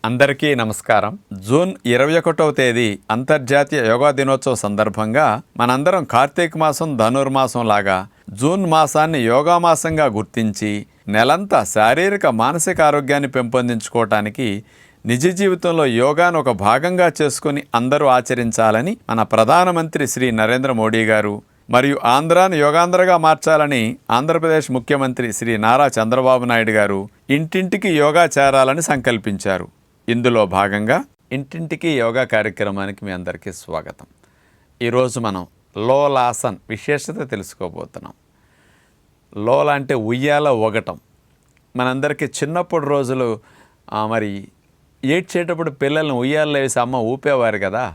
అందరికీ నమస్కారం. జూన్ 21వ తేదీ అంతర్జాతీయ యోగా దినోత్సవ సందర్భంగా మనందరం కార్తీక మాసం ధనుర్మాసం లాగా జూన్ మాసాన్ని యోగా మాసంగా గుర్తించి నెలంతా శారీరక మానసిక ఆరోగ్యాన్ని పెంపొందించుకోవటానికి నిజ జీవితంలో యోగాను ఒక భాగంగా చేసుకుని అందరూ ఆచరించాలని మన ప్రధానమంత్రి శ్రీ నరేంద్ర మోడీ గారు మరియు ఆంధ్రాను యోగాంధ్రగా మార్చాలని ఆంధ్రప్రదేశ్ ముఖ్యమంత్రి శ్రీ నారా చంద్రబాబు నాయుడు గారు ఇంటింటికి యోగా చేరాలని సంకల్పించారు. ఇందులో భాగంగా ఇంటింటికి యోగా కార్యక్రమానికి మీ అందరికీ స్వాగతం. ఈరోజు మనం లోలాసన్ విశేషత తెలుసుకోబోతున్నాం. లోల అంటే ఉయ్యాల ఒగటం. మనందరికీ చిన్నప్పుడు రోజులు మరి ఏడ్చేటప్పుడు పిల్లల్ని ఉయ్యాలలో వేసి అమ్మ ఊపేవారు కదా.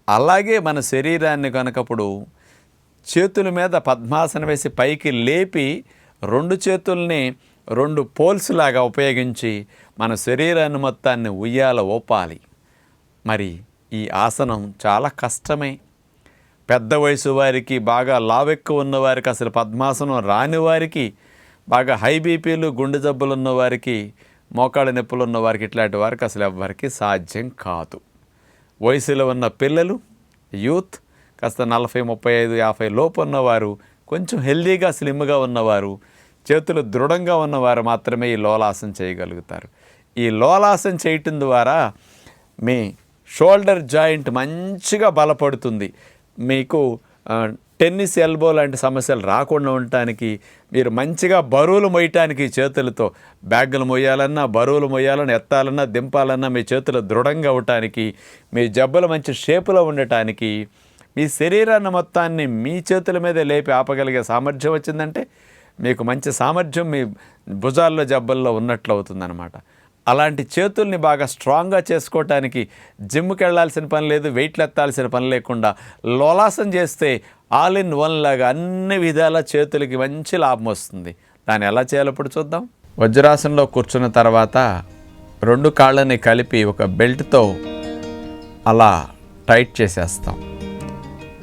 అలాగే మన శరీరాన్ని కనుకప్పుడు చేతుల మీద పద్మాసనం వేసి పైకి లేపి రెండు చేతుల్ని రెండు పోల్స్ లాగా ఉపయోగించి మన శరీరాన్ని మొత్తాన్ని ఉయ్యాల ఊపాలి. మరి ఈ ఆసనం చాలా కష్టమే. పెద్ద వయసు వారికి, బాగా లావెక్కువ ఉన్నవారికి, అసలు పద్మాసనం రాని వారికి, బాగా హై బీపీలు గుండె జబ్బులు ఉన్నవారికి, మోకాళ్ళ నొప్పులు ఉన్నవారికి, ఇట్లాంటి వారికి అసలు ఎవ్వరికి సాధ్యం కాదు. వయసులో ఉన్న పిల్లలు, యూత్, కాస్త 40, 35, 50 లోపు ఉన్నవారు, కొంచెం హెల్దీగా స్లిమ్గా ఉన్నవారు, చేతులు దృఢంగా ఉన్నవారు మాత్రమే ఈ లోలాసన చేయగలుగుతారు. ఈ లోలాసన చేయటం ద్వారా మీ షోల్డర్ జాయింట్ మంచిగా బలపడుతుంది. మీకు టెన్నిస్ ఎల్బో లాంటి సమస్యలు రాకుండా ఉండటానికి, మీరు మంచిగా బరువులు మోయటానికి, చేతులతో బ్యాగులు మోయాలన్నా, బరువులు మోయాలన్నా, ఎత్తాలన్నా, దింపాలన్నా మీ చేతులు దృఢంగా ఉండటానికి, మీ జబ్బలు మంచి షేపులో ఉండటానికి, మీ శరీరాన్ని మొత్తాన్ని మీ చేతుల మీద లేపి ఆపగలిగే సామర్థ్యం వచ్చిందంటే మీకు మంచి సామర్థ్యం మీ భుజాల్లో జబ్బల్లో ఉన్నట్లు అవుతుందన్నమాట. అలాంటి చేతుల్ని బాగా స్ట్రాంగ్గా చేసుకోవటానికి జిమ్కి వెళ్ళాల్సిన పని లేదు, వెయిట్లు ఎత్తాల్సిన పని లేకుండా లోలాసన చేస్తే ఆల్ ఇన్ వన్ లాగా అన్ని విధాల చేతులకి మంచి లాభం వస్తుంది. దాన్ని ఎలా చేయాలో ఇప్పుడు చూద్దాం. వజ్రాసనంలో కూర్చున్న తర్వాత రెండు కాళ్ళని కలిపి ఒక బెల్ట్తో అలా టైట్ చేసేస్తాం.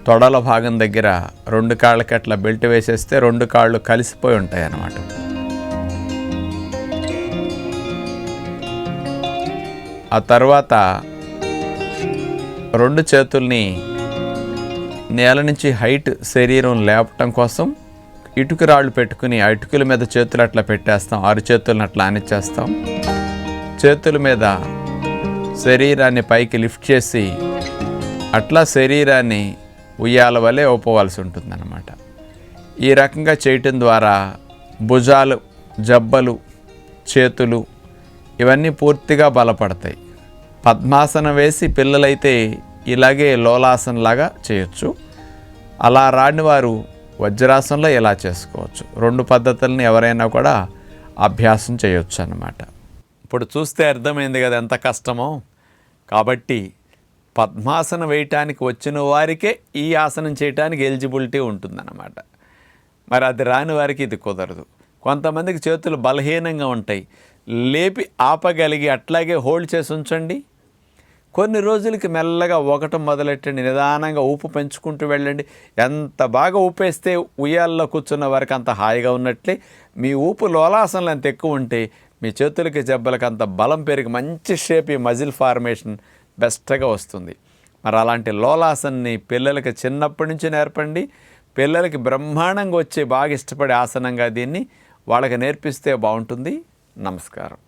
తొడల భాగం దగ్గర రెండు కాళ్ళకి అట్లా బెల్ట్ వేసేస్తే రెండు కాళ్ళు కలిసిపోయి ఉంటాయి అన్నమాట. ఆ తర్వాత రెండు చేతుల్ని నేల నుంచి హైట్ శరీరం లేపటం కోసం ఇటుక రాళ్ళు పెట్టుకుని ఆ ఇటుకల మీద చేతులు అట్లా పెట్టేస్తాం. 6 చేతులను అట్లా ఆనిచ్చేస్తాం. చేతుల మీద శరీరాన్ని పైకి లిఫ్ట్ చేసి అట్లా శరీరాన్ని ఉయ్యాల వలె ఊపవలసి ఉంటుందన్నమాట. ఈ రకంగా చేయటం ద్వారా భుజాలు, జబ్బలు, చేతులు ఇవన్నీ పూర్తిగా బలపడతాయి. పద్మాసనం వేసి పిల్లలైతే ఇలాగే లోలాసనలాగా చేయొచ్చు. అలా రాని వారు వజ్రాసనంలో ఇలా చేసుకోవచ్చు. 2 పద్ధతులను ఎవరైనా కూడా అభ్యాసం చేయొచ్చు అన్నమాట. ఇప్పుడు చూస్తే అర్థమైంది కదా ఎంత కష్టమో. కాబట్టి పద్మాసనం వేయటానికి వచ్చిన వారికే ఈ ఆసనం చేయటానికి ఎలిజిబిలిటీ ఉంటుందన్నమాట. మరి అది రాని వారికి ఇది కుదరదు. కొంతమందికి చేతులు బలహీనంగా ఉంటాయి. లేపి ఆపగలిగి అట్లాగే హోల్డ్ చేసి ఉంచండి. కొన్ని రోజులకి మెల్లగా ఒకటం మొదలెట్టండి. నిదానంగా ఊపు పెంచుకుంటూ వెళ్ళండి. ఎంత బాగా ఊపేస్తే ఉయ్యాల్లో కూర్చున్న వారికి అంత హాయిగా ఉన్నట్లే మీ ఊపు లోలాసనలు ఎంత ఎక్కువ ఉంటే మీ చేతులకి జబ్బలకి అంత బలం పెరిగి మంచి షేప్, ఈ మజిల్ ఫార్మేషన్ బెస్ట్గా వస్తుంది. మరి అలాంటి లోలాసన్ని పిల్లలకి చిన్నప్పటి నుంచి నేర్పండి. పిల్లలకి బ్రహ్మాండంగా వచ్చే బాగా ఇష్టపడే ఆసనంగా దీన్ని వాళ్ళకి నేర్పిస్తే బాగుంటుంది. నమస్కారం.